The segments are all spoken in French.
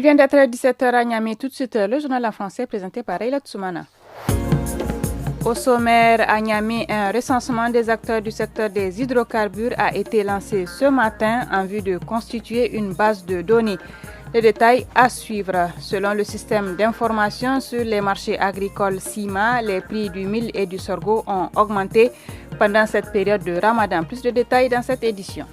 vient d'être 17h à Niamey. Tout de suite, le journal en français présenté par Leila Tsoumana. Au sommaire, à Niamey, un recensement des acteurs du secteur des hydrocarbures a été lancé ce matin en vue de constituer une base de données. Les détails à suivre. Selon le système d'information sur les marchés agricoles CIMA, les prix du mil et du sorgho ont augmenté pendant cette période de Ramadan. Plus de détails dans cette édition.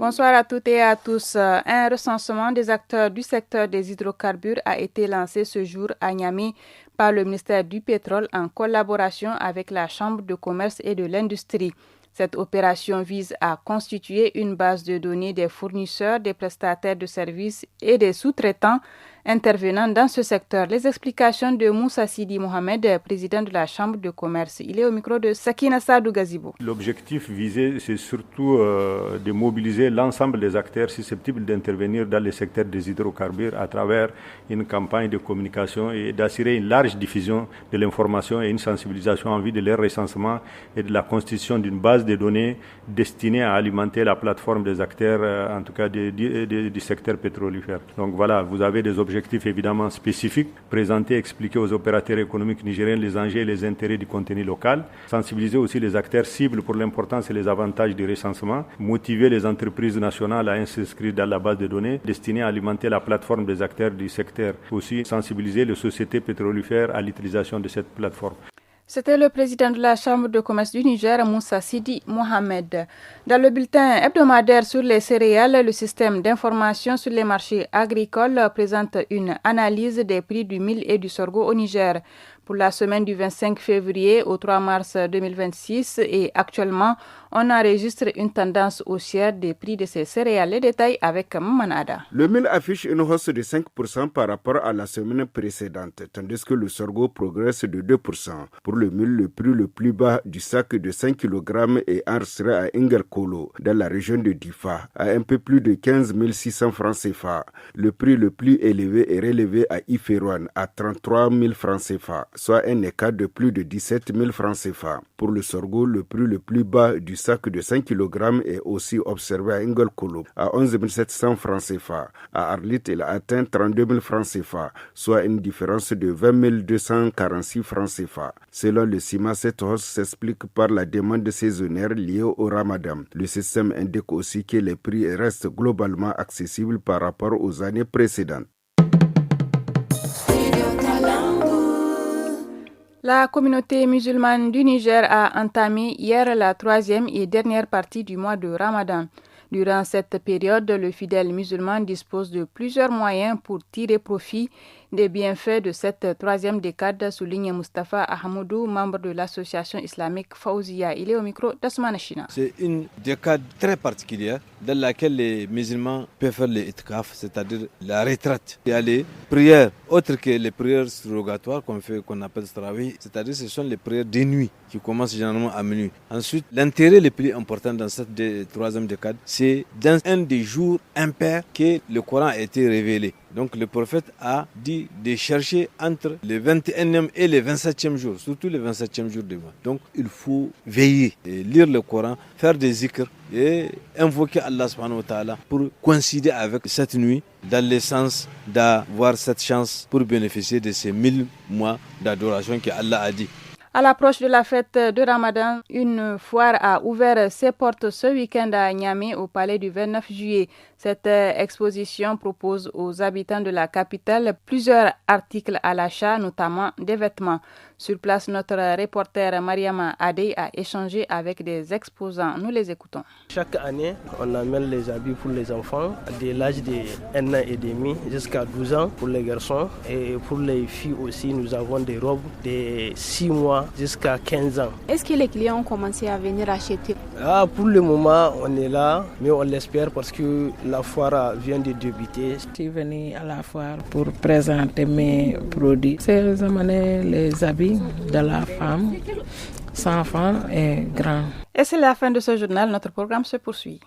Bonsoir à toutes et à tous. Un recensement des acteurs du secteur des hydrocarbures a été lancé ce jour à Niamey par le ministère du Pétrole en collaboration avec la Chambre de commerce et de l'industrie. Cette opération vise à constituer une base de données des fournisseurs, des prestataires de services et des sous-traitants intervenant dans ce secteur. Les explications de Moussa Sidi Mohamed, président de la Chambre de commerce. Il est au micro de Sakina Sadou Gazibo. L'objectif visé, c'est surtout de mobiliser l'ensemble des acteurs susceptibles d'intervenir dans le secteur des hydrocarbures à travers une campagne de communication et d'assurer une large diffusion de l'information et une sensibilisation en vue de leur recensement et de la constitution d'une base de données destinée à alimenter la plateforme des acteurs, en tout cas du secteur pétrolifère. Donc voilà, vous avez des objectifs évidemment spécifiques, présenter, expliquer aux opérateurs économiques nigériens les enjeux et les intérêts du contenu local, sensibiliser aussi les acteurs cibles pour l'importance et les avantages du recensement, motiver les entreprises nationales à s'inscrire dans la base de données destinée à alimenter la plateforme des acteurs du secteur, aussi sensibiliser les sociétés pétrolifères à l'utilisation de cette plateforme. C'était le président de la Chambre de commerce du Niger, Moussa Sidi Mohamed. Dans le bulletin hebdomadaire sur les céréales, le système d'information sur les marchés agricoles présente une analyse des prix du mil et du sorgho au Niger pour la semaine du 25 février au 3 mars 2026 et actuellement, on enregistre une tendance haussière des prix de ces céréales. Les détails avec Mamanada. Le mil affiche une hausse de 5% par rapport à la semaine précédente, tandis que le sorgho progresse de 2%. Pour le mil, le prix le plus bas du sac de 5 kg est enregistré à Ingerkolo, dans la région de Difa, à un peu plus de 15 600 francs CFA. Le prix le plus élevé est relevé à Iferouane, à 33 000 francs CFA, soit un écart de plus de 17 000 francs CFA. Pour le sorgho, le prix le plus bas du sac de 5 kg est aussi observé à Ingerkolo, à 11 700 francs CFA. À Arlit, il a atteint 32 000 francs CFA, soit une différence de 20 246 francs CFA. Selon le CIMA, cette hausse s'explique par la demande saisonnière liée au Ramadan. Le système indique aussi que les prix restent globalement accessibles par rapport aux années précédentes. La communauté musulmane du Niger a entamé hier la 3e et dernière partie du mois de Ramadan. Durant cette période, le fidèle musulman dispose de plusieurs moyens pour tirer profit des bienfaits de cette 3e décade, souligne Mustafa Ahmoudou, membre de l'association islamique Fawzia. Il est au micro d'Asman China. C'est une décade très particulière dans laquelle les musulmans peuvent faire les itkaf, c'est-à-dire la retraite. Il y a les prières autres que les prières surrogatoires qu'on appelle tarawih, c'est-à-dire ce sont les prières de nuit qui commencent généralement à minuit. Ensuite, l'intérêt le plus important dans cette 3e décade, c'est dans un des jours impairs que le Coran a été révélé. Donc le prophète a dit de chercher entre le 21e et le 27e jour, surtout le 27e jour du mois. Donc il faut veiller, et lire le Coran, faire des zikrs et invoquer Allah subhanahu wa ta'ala pour coïncider avec cette nuit dans le sens d'avoir cette chance pour bénéficier de ces 1000 mois d'adoration que Allah a dit. À l'approche de la fête de Ramadan, une foire a ouvert ses portes ce week-end à Niamey au palais du 29 juillet. Cette exposition propose aux habitants de la capitale plusieurs articles à l'achat, notamment des vêtements. Sur place, notre reporter Mariama Adey a échangé avec des exposants. Nous les écoutons. Chaque année, on amène les habits pour les enfants de l'âge de 1 an et demi jusqu'à 12 ans pour les garçons. Et pour les filles aussi, nous avons des robes de 6 mois jusqu'à 15 ans. Est-ce que les clients ont commencé à venir acheter? Pour le moment, on est là, mais on l'espère parce que la foire vient de débuter. Je suis venu à la foire pour présenter mes produits. C'est les habits de la femme, enfants et grands. Et c'est la fin de ce journal. Notre programme se poursuit.